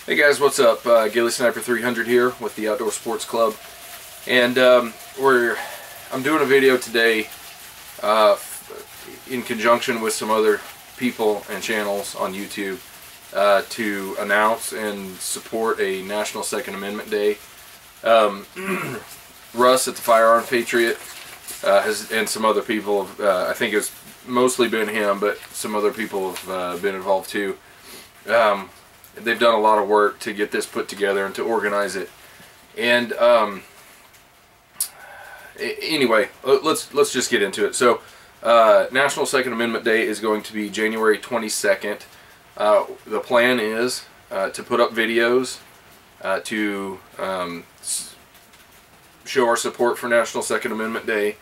Hey guys, what's up? Ghillie Sniper 300 here with the Outdoor Sports Club, and I'm doing a video today in conjunction with some other people and channels on YouTube to announce and support a National Second Amendment Day. Russ at the FirearmPatriot and some other people, I think it's mostly been him, but some other people have been involved too. They've done a lot of work to get this put together and to organize it. And anyway, let's just get into it. So, National Second Amendment Day is going to be January 22nd. The plan is to put up videos to show our support for National Second Amendment Day.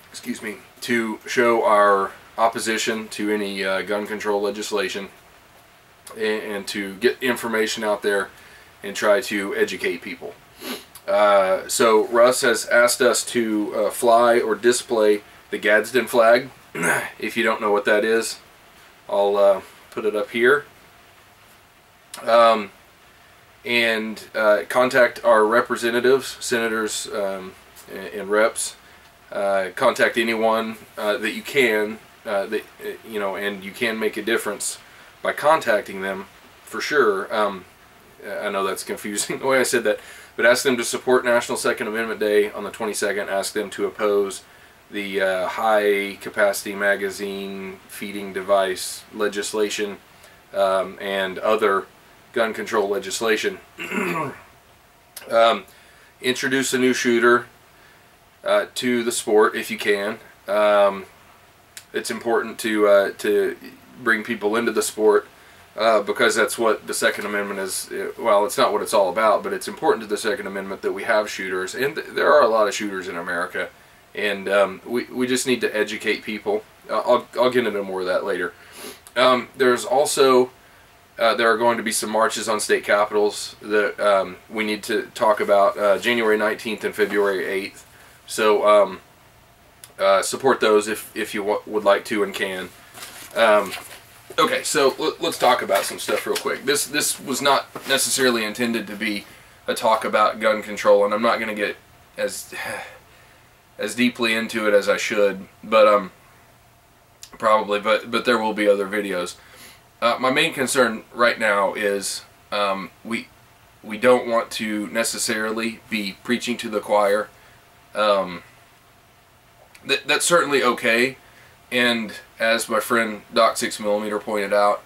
Excuse me. To show our opposition to any gun control legislation, and to get information out there and try to educate people. So Russ has asked us to fly or display the Gadsden flag. If you don't know what that is, I'll put it up here. And contact our representatives, senators, and reps. Contact anyone that you can, and you can make a difference by contacting them, for sure. I know that's confusing the way I said that, but ask them to support National Second Amendment Day on the 22nd. Ask them to oppose the high-capacity magazine feeding device legislation and other gun control legislation. Introduce a new shooter to the sport if you can. It's important to bring people into the sport because that's what the Second Amendment is. Well, it's not what it's all about, but it's important to the Second Amendment that we have shooters, and there are a lot of shooters in America, and we just need to educate people. I'll get into more of that later. There's also there are going to be some marches on state capitals that we need to talk about, January 19th and February 8th. So support those if you would like to and can. Okay, so let's talk about some stuff real quick. This was not necessarily intended to be a talk about gun control, and I'm not going to get as deeply into it as I should, but probably. But there will be other videos. My main concern right now is we don't want to necessarily be preaching to the choir. That's certainly okay. And as my friend Doc 6mm pointed out,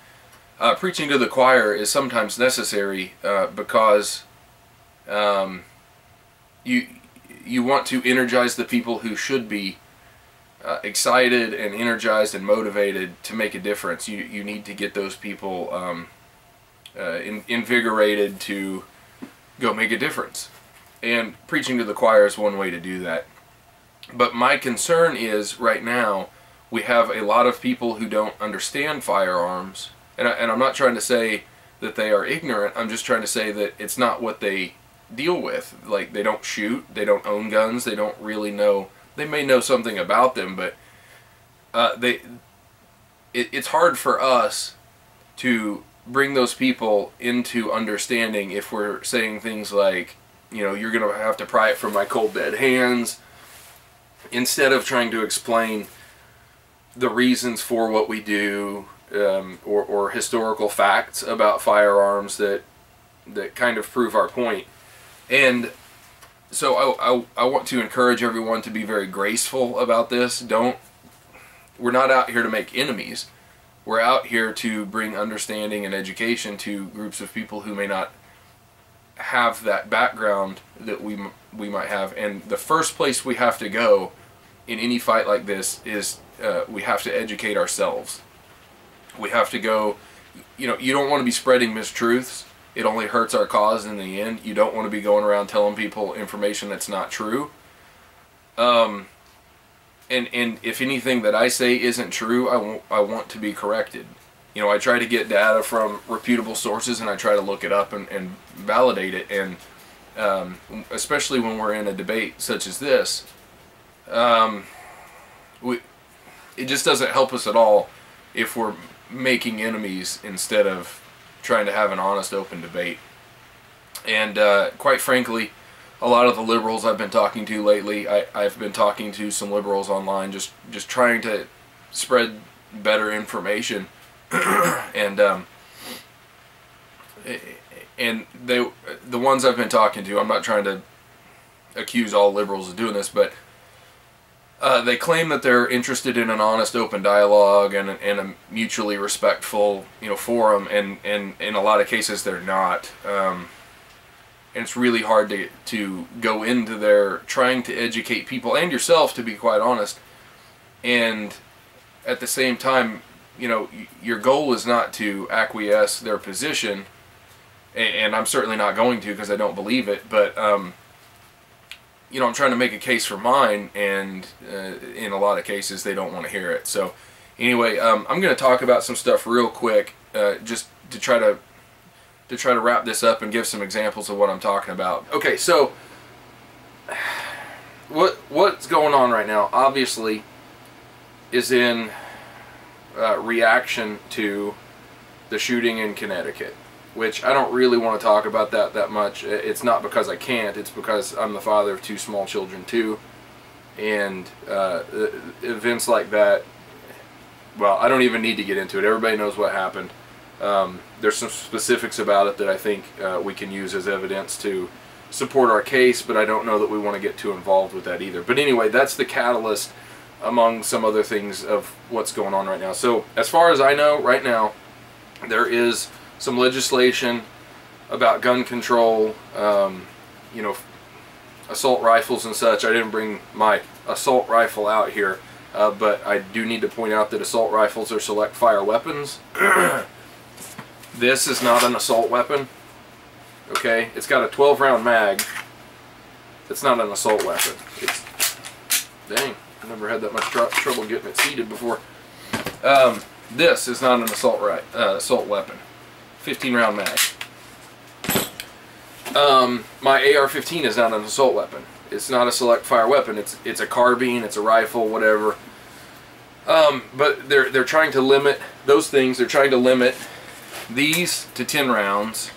preaching to the choir is sometimes necessary because you want to energize the people who should be excited and energized and motivated to make a difference. You need to get those people invigorated to go make a difference. And preaching to the choir is one way to do that. But my concern is right now, we have a lot of people who don't understand firearms, and I'm not trying to say that they are ignorant. I'm just trying to say that it's not what they deal with. Like, they don't shoot, they don't own guns, they don't really know. They may know something about them, but it's hard for us to bring those people into understanding if we're saying things like, you're going to have to pry it from my cold dead hands, instead of trying to explain the reasons for what we do, or historical facts about firearms that kind of prove our point. And so I want to encourage everyone to be very graceful about this. We're not out here to make enemies. We're out here to bring understanding and education to groups of people who may not have that background that we might have. And the first place we have to go in any fight like this is we have to educate ourselves. We have to go, you don't want to be spreading mistruths. It only hurts our cause in the end. You don't want to be going around telling people information that's not true. And if anything that I say isn't true, I want to be corrected. I try to get data from reputable sources, and I try to look it up and validate it. And especially when we're in a debate such as this, it just doesn't help us at all if we're making enemies instead of trying to have an honest, open debate. And quite frankly, a lot of the liberals I've been talking to lately, I've been talking to some liberals online, just trying to spread better information, and the ones I've been talking to, I'm not trying to accuse all liberals of doing this, but they claim that they're interested in an honest, open dialogue and a mutually respectful, forum, and in a lot of cases they're not. And it's really hard to go into there trying to educate people and yourself, to be quite honest. And at the same time, your goal is not to acquiesce their position, and I'm certainly not going to, because I don't believe it, but I'm trying to make a case for mine, and in a lot of cases they don't want to hear it. So anyway, I'm going to talk about some stuff real quick, just to try to wrap this up and give some examples of what I'm talking about. Okay, so what's going on right now, obviously, is in reaction to the shooting in Connecticut, which I don't really want to talk about that much. It's not because I can't, it's because I'm the father of 2 small children too, and events like that, well, I don't even need to get into it. Everybody knows what happened. There's some specifics about it that I think we can use as evidence to support our case, but I don't know that we want to get too involved with that either. But anyway, that's the catalyst among some other things of what's going on right now. So as far as I know, right now, there is some legislation about gun control, assault rifles and such. I didn't bring my assault rifle out here, but I do need to point out that assault rifles are select fire weapons. This is not an assault weapon, okay? It's got a 12-round mag. It's not an assault weapon. Dang, I never had that much trouble getting it seated before. This is not an assault weapon. 15-round mag. My AR-15 is not an assault weapon. It's not a select fire weapon. It's a carbine. It's a rifle. Whatever. But they're trying to limit those things. They're trying to limit these to 10 rounds,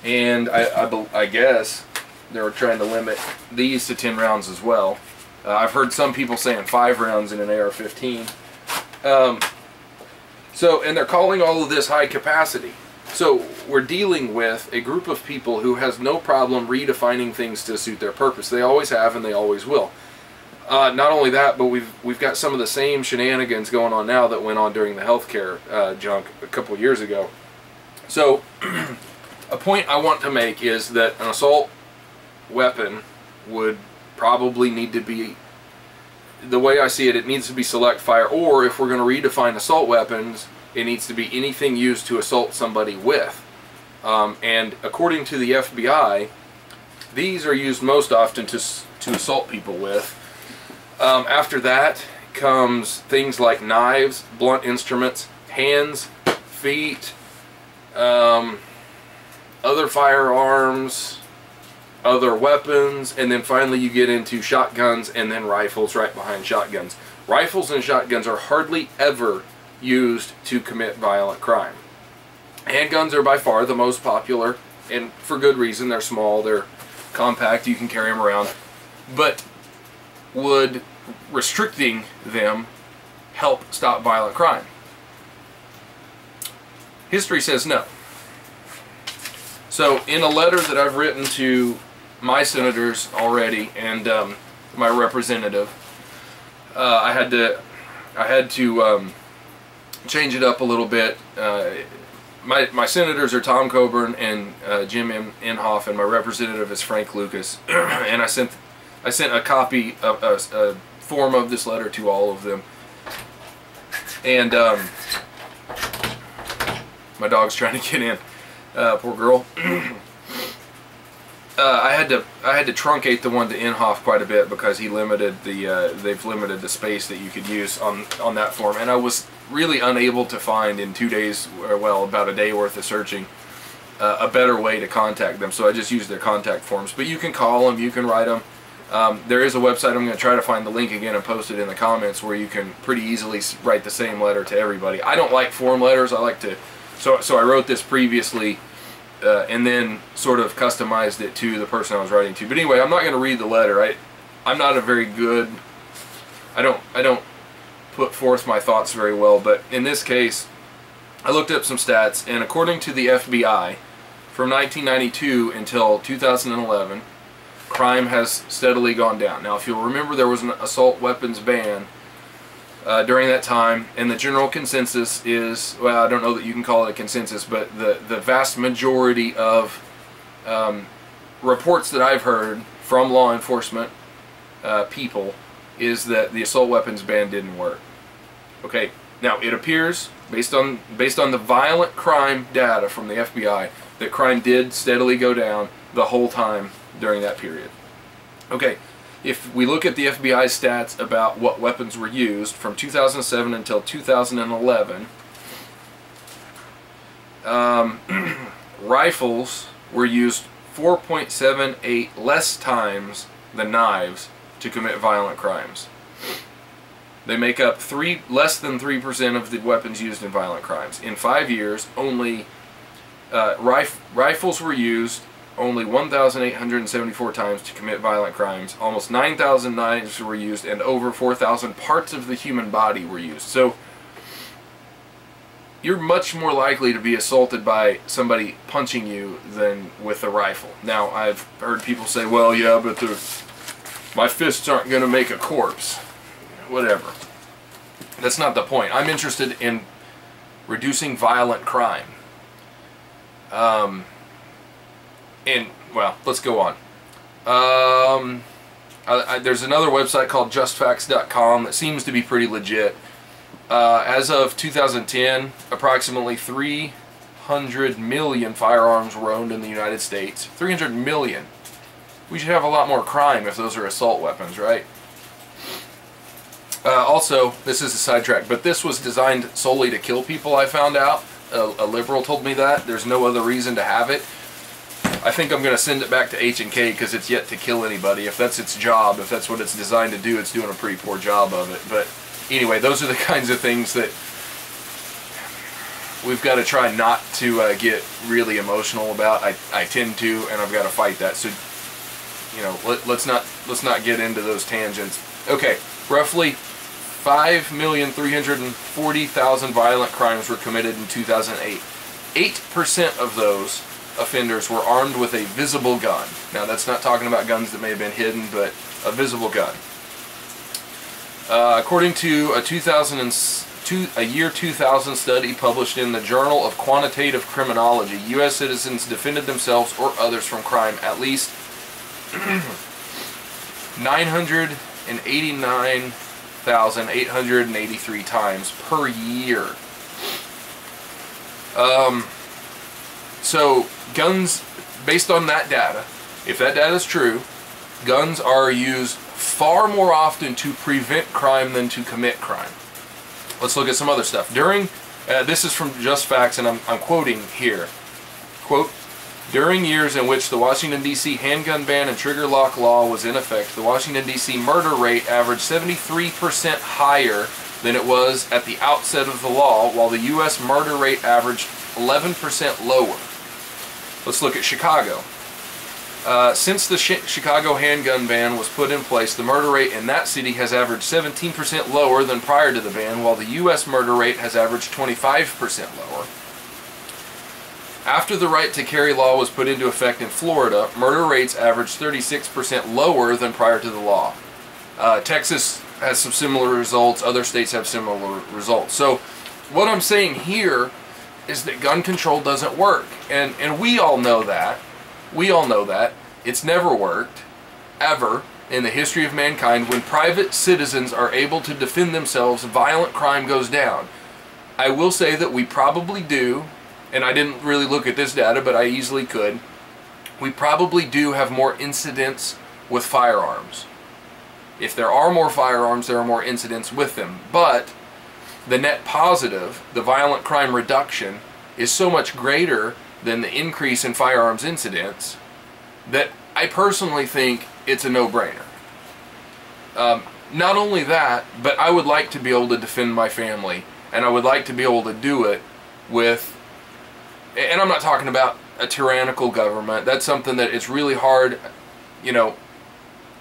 and I guess they're trying to limit these to 10 rounds as well. I've heard some people saying 5 rounds in an AR-15. And they're calling all of this high capacity. So we're dealing with a group of people who has no problem redefining things to suit their purpose. They always have, and they always will. Not only that, but we've got some of the same shenanigans going on now that went on during the healthcare junk a couple years ago. So a point I want to make is that an assault weapon would probably need to be, the way I see it, it needs to be select fire, or if we're going to redefine assault weapons, it needs to be anything used to assault somebody with. And according to the FBI, these are used most often to assault people with. After that comes things like knives, blunt instruments, hands, feet, other firearms, other weapons, and then finally you get into shotguns, and then rifles right behind shotguns. Rifles and shotguns are hardly ever used to commit violent crime. Handguns are by far the most popular, and for good reason. They're small, they're compact, you can carry them around. But would restricting them help stop violent crime? History says no. So in a letter that I've written to my senators already and my representative, I had to change it up a little bit. My senators are Tom Coburn and Jim Inhofe, and my representative is Frank Lucas. And I sent a copy of a form of this letter to all of them. And my dog's trying to get in. Poor girl. I had to truncate the one to Inhofe quite a bit because he limited they've limited the space that you could use on that form, and I was really unable to find in 2 days, well, about a day worth of searching, a better way to contact them. So I just used their contact forms. But you can call them, you can write them. There is a website. I'm going to try to find the link again and post it in the comments, where you can pretty easily write the same letter to everybody. I don't like form letters. I like to So I wrote this previously, and then sort of customized it to the person I was writing to. But anyway, I'm not going to read the letter. I'm not a very good. I don't put forth my thoughts very well. But in this case, I looked up some stats, and according to the FBI, from 1992 until 2011, crime has steadily gone down. Now, if you'll remember, there was an assault weapons ban during that time, and the general consensus is, well, I don't know that you can call it a consensus, but the vast majority of reports that I've heard from law enforcement people is that the assault weapons ban didn't work. Okay, now it appears, based on the violent crime data from the FBI, that crime did steadily go down the whole time during that period. Okay, if we look at the FBI's stats about what weapons were used from 2007 until 2011, rifles were used 4.78 less times than knives to commit violent crimes. They make up less than 3% of the weapons used in violent crimes. In 5 years, only rifles were used only 1,874 times to commit violent crimes. Almost 9,000 knives were used, and over 4,000 parts of the human body were used. So you're much more likely to be assaulted by somebody punching you than with a rifle. Now, I've heard people say, well, yeah, but my fists aren't going to make a corpse. Whatever. That's not the point. I'm interested in reducing violent crime. And, well, let's go on. There's another website called justfacts.com that seems to be pretty legit. As of 2010, approximately 300 million firearms were owned in the United States. 300 million. We should have a lot more crime if those are assault weapons, right? Also, this is a sidetrack, but this was designed solely to kill people, I found out. A liberal told me that. There's no other reason to have it. I think I'm going to send it back to H&K because it's yet to kill anybody. If that's its job, if that's what it's designed to do, it's doing a pretty poor job of it. But anyway, those are the kinds of things that we've got to try not to get really emotional about. I tend to, and I've got to fight that. So, you know, let's not get into those tangents. Okay, roughly 5,340,000 violent crimes were committed in 2008. 8% of those offenders were armed with a visible gun. Now, that's not talking about guns that may have been hidden, but a visible gun. According to a year 2000 study published in the Journal of Quantitative Criminology, U.S. citizens defended themselves or others from crime at least 989,883 times per year. So guns, based on that data, if that data is true, guns are used far more often to prevent crime than to commit crime. Let's look at some other stuff. This is from Just Facts, and I'm quoting here. Quote, during years in which the Washington, D.C. handgun ban and trigger lock law was in effect, the Washington, D.C. murder rate averaged 73% higher than it was at the outset of the law, while the U.S. murder rate averaged 11% lower. Let's look at Chicago. Since the Chicago handgun ban was put in place, the murder rate in that city has averaged 17% lower than prior to the ban, while the U.S. murder rate has averaged 25% lower. After the right to carry law was put into effect in Florida, murder rates averaged 36% lower than prior to the law. Texas has some similar results. Other states have similar results. So what I'm saying here is that gun control doesn't work. And we all know that. We all know that. It's never worked, ever, in the history of mankind. When private citizens are able to defend themselves, violent crime goes down. I will say that we probably do, and I didn't really look at this data, but I easily could. We probably do have more incidents with firearms. If there are more firearms, there are more incidents with them. But the net positive, the violent crime reduction, is so much greater than the increase in firearms incidents that I personally think it's a no-brainer. Not only that, but I would like to be able to defend my family, and I would like to be able to do it with and I'm not talking about a tyrannical government. That's something that it's really hard, you know.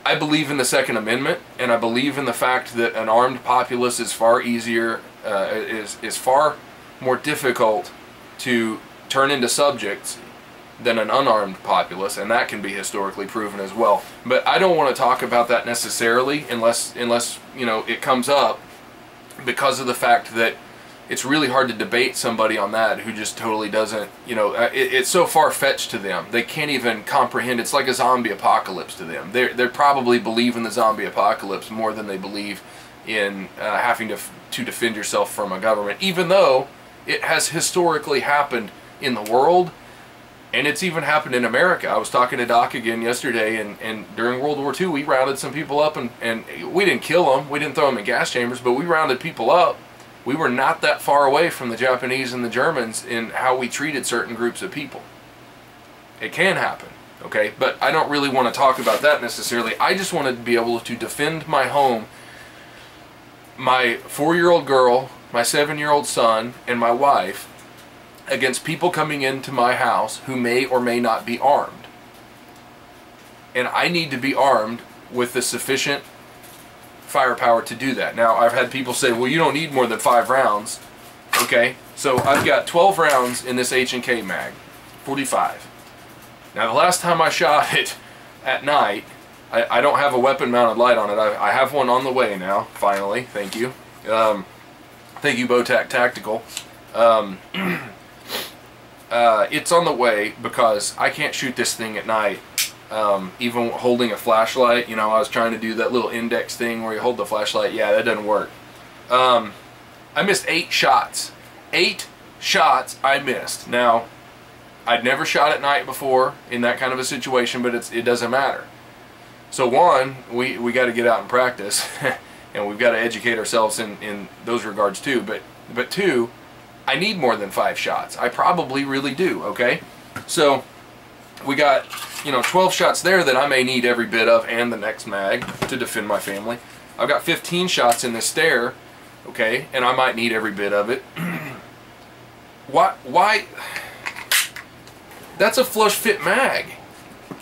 I believe in the Second Amendment, and I believe in the fact that an armed populace is far easier, is far more difficult to turn into subjects than an unarmed populace, and that can be historically proven as well. But I don't want to talk about that necessarily unless you know, it comes up, because of the fact that it's really hard to debate somebody on that who just totally doesn't, you know, it's so far-fetched to them. They can't even comprehend. It's like a zombie apocalypse to them. They probably believe in the zombie apocalypse more than they believe in having to defend yourself from a government, even though it has historically happened in the world, and it's even happened in America. I was talking to Doc again yesterday, and during World War II, we rounded some people up, and we didn't kill them. We didn't throw them in gas chambers, but we rounded people up. We were not that far away from the Japanese and the Germans in how we treated certain groups of people. It can happen, okay? But I don't really want to talk about that necessarily. I just wanted to be able to defend my home, my 4-year-old girl, my 7-year-old son, and my wife against people coming into my house who may or may not be armed. And I need to be armed with the sufficient firepower to do that. Now, I've had people say, well, you don't need more than 5 rounds. Okay, so I've got 12 rounds in this H&K mag, 45. Now, the last time I shot it at night, I don't have a weapon-mounted light on it. I have one on the way now, finally. Thank you. Thank you, Botac Tactical. It's on the way because I can't shoot this thing at night. Even holding a flashlight, you know, I was trying to do that little index thing where you hold the flashlight. Yeah, that doesn't work. I missed 8 shots. 8 shots I missed. Now, I'd never shot at night before in that kind of a situation, but it doesn't matter. So one, we got to get out and practice, and we've got to educate ourselves in those regards too. But two, I need more than 5 shots. I probably really do. Okay, so we got, you know, 12 shots there that I may need every bit of, and the next mag to defend my family. I've got 15 shots in this stair, okay, and I might need every bit of it. Why? That's a flush fit mag,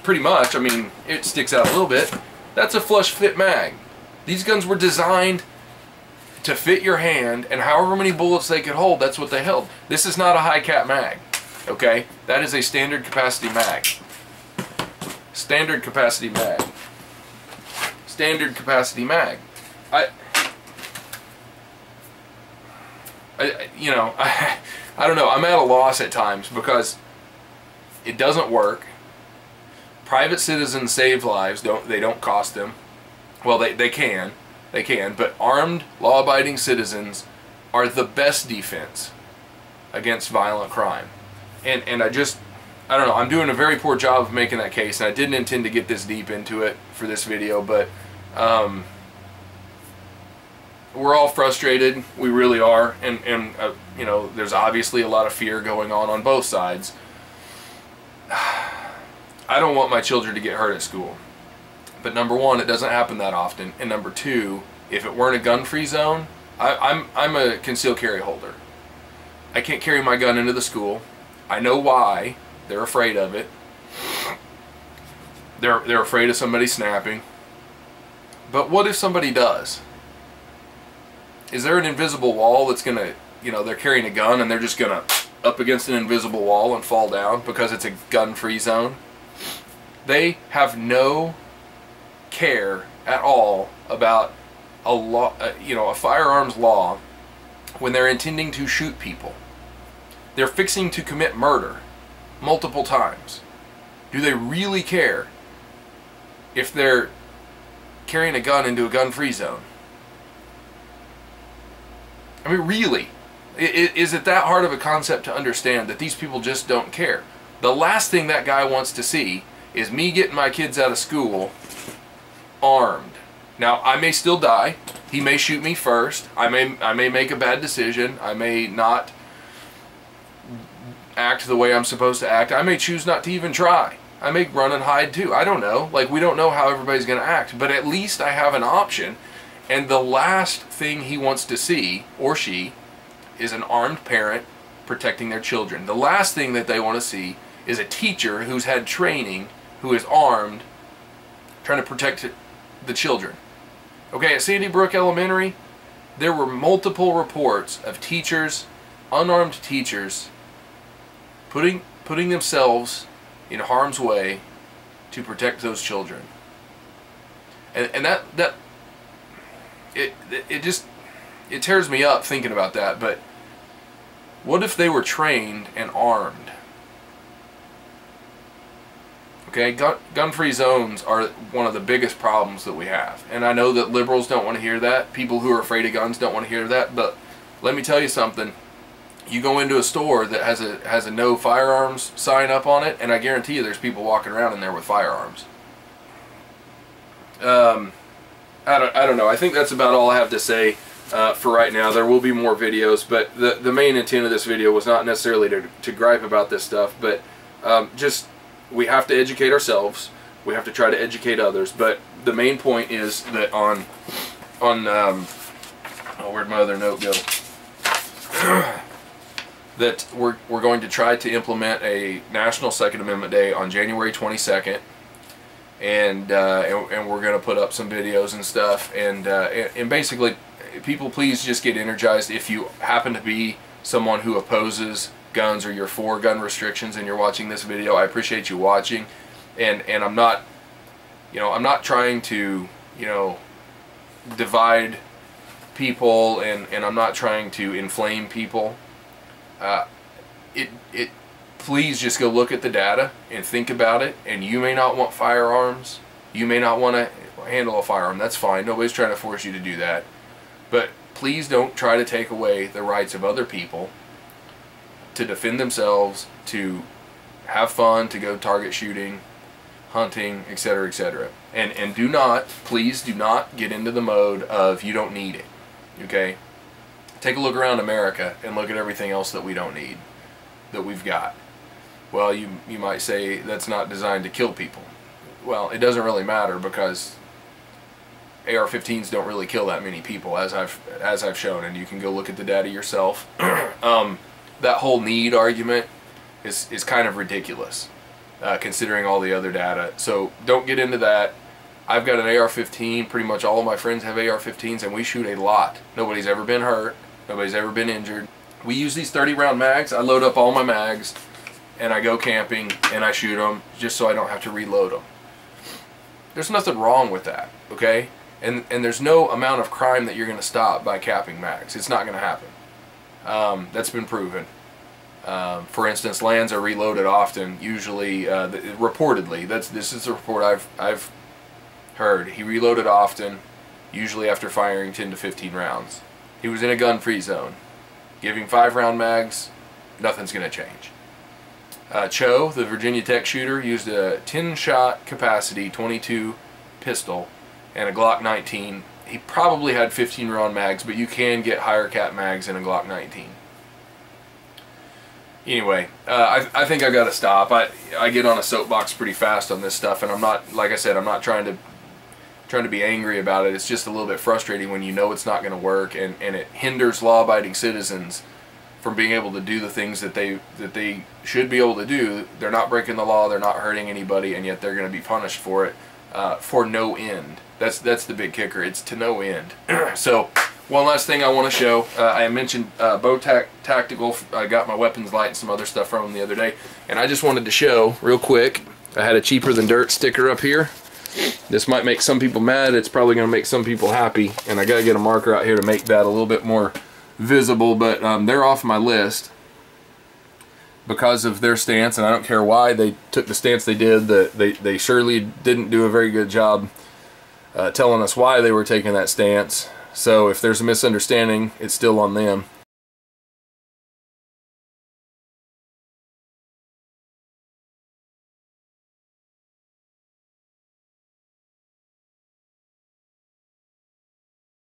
pretty much. I mean, it sticks out a little bit. That's a flush fit mag. These guns were designed to fit your hand, and however many bullets they could hold, that's what they held. This is not a high cap mag. Okay, that is a standard capacity mag. Standard capacity mag. Standard capacity mag. You know, I don't know. I'm at a loss at times because it doesn't work. Private citizens save lives. They don't cost them. Well, they can, but armed, law-abiding citizens are the best defense against violent crime. And I don't know, I'm doing a very poor job of making that case, and I didn't intend to get this deep into it for this video, but we're all frustrated, we really are, and you know, there's obviously a lot of fear going on both sides. I don't want my children to get hurt at school, but number one, it doesn't happen that often, and number two, if it weren't a gun-free zone, I'm a concealed carry holder. I can't carry my gun into the school. I know why. They're afraid of it. They're afraid of somebody snapping. But what if somebody does? Is there an invisible wall that's gonna, you know, they're carrying a gun and they're just gonna up against an invisible wall and fall down because it's a gun-free zone? They have no care at all about a law, you know, a firearms law when they're intending to shoot people. They're fixing to commit murder multiple times. Do they really care if they're carrying a gun into a gun-free zone? I mean, really? Is it that hard of a concept to understand that these people just don't care? The last thing that guy wants to see is me getting my kids out of school armed. Now, I may still die. He may shoot me first. I may make a bad decision. I may not act the way I'm supposed to act. I may choose not to even try. I may run and hide too. I don't know. Like, we don't know how everybody's going to act. But at least I have an option. And the last thing he wants to see, or she, is an armed parent protecting their children. The last thing that they want to see is a teacher who's had training, who is armed, trying to protect the children. Okay, at Sandy Brook Elementary, there were multiple reports of teachers, unarmed teachers, putting themselves in harm's way to protect those children. And it tears me up thinking about that. But what if they were trained and armed? Okay, gun-free zones are one of the biggest problems that we have. And I know that liberals don't want to hear that. People who are afraid of guns don't want to hear that. But let me tell you something. You go into a store that has a no firearms sign up on it, and I guarantee you there's people walking around in there with firearms. I don't know. I think that's about all I have to say for right now. There will be more videos, but the main intent of this video was not necessarily to gripe about this stuff, but just we have to educate ourselves. We have to try to educate others. But the main point is that oh, where'd my other note go? That we're going to try to implement a National Second Amendment Day on January 22nd, and we're going to put up some videos and stuff, and basically, people, please just get energized. If you happen to be someone who opposes guns or you're for gun restrictions and you're watching this video, I appreciate you watching, and I'm not, I'm not trying to, divide people, and I'm not trying to inflame people. Please just go look at the data and think about it. And you may not want firearms, you may not want to handle a firearm. That's fine. Nobody's trying to force you to do that. But please don't try to take away the rights of other people to defend themselves, to have fun, to go target shooting, hunting, etc., etc. And do not, please do not get into the mode of you don't need it. Okay? Take a look around America and look at everything else that we don't need, that we've got. Well, you might say that's not designed to kill people. Well, it doesn't really matter, because AR-15s don't really kill that many people, as I've shown, and you can go look at the data yourself. That whole need argument is kind of ridiculous, considering all the other data. So don't get into that. I've got an AR-15. Pretty much all of my friends have AR-15s, and we shoot a lot. Nobody's ever been hurt. Nobody's ever been injured. We use these 30-round mags. I load up all my mags, and I go camping, and I shoot them just so I don't have to reload them. There's nothing wrong with that, okay? And there's no amount of crime that you're going to stop by capping mags. It's not going to happen. That's been proven. For instance, lands are reloaded often. Usually, reportedly, this is a report I've heard. He reloaded often, usually after firing 10 to 15 rounds. He was in a gun-free zone. Give him 5-round mags, nothing's going to change. Cho, the Virginia Tech shooter, used a 10-shot capacity 22 pistol and a Glock 19. He probably had 15-round mags, but you can get higher cap mags in a Glock 19. Anyway, I think I got to stop. I get on a soapbox pretty fast on this stuff, and I'm not, like I said, I'm not trying to be angry about it. It's just a little bit frustrating when you know it's not going to work, and it hinders law-abiding citizens from being able to do the things that they should be able to do. They're not breaking the law, they're not hurting anybody, and yet they're going to be punished for it for no end. That's the big kicker. It's to no end. So one last thing I want to show. I mentioned Tactical. I got my weapons light and some other stuff from them the other day, and I just wanted to show real quick. I had a cheaper than dirt sticker up here. This might make some people mad. It's probably going to make some people happy, and I got to get a marker out here to make that a little bit more visible, but they're off my list because of their stance, and I don't care why they took the stance they did. They surely didn't do a very good job telling us why they were taking that stance. So if there's a misunderstanding, it's still on them.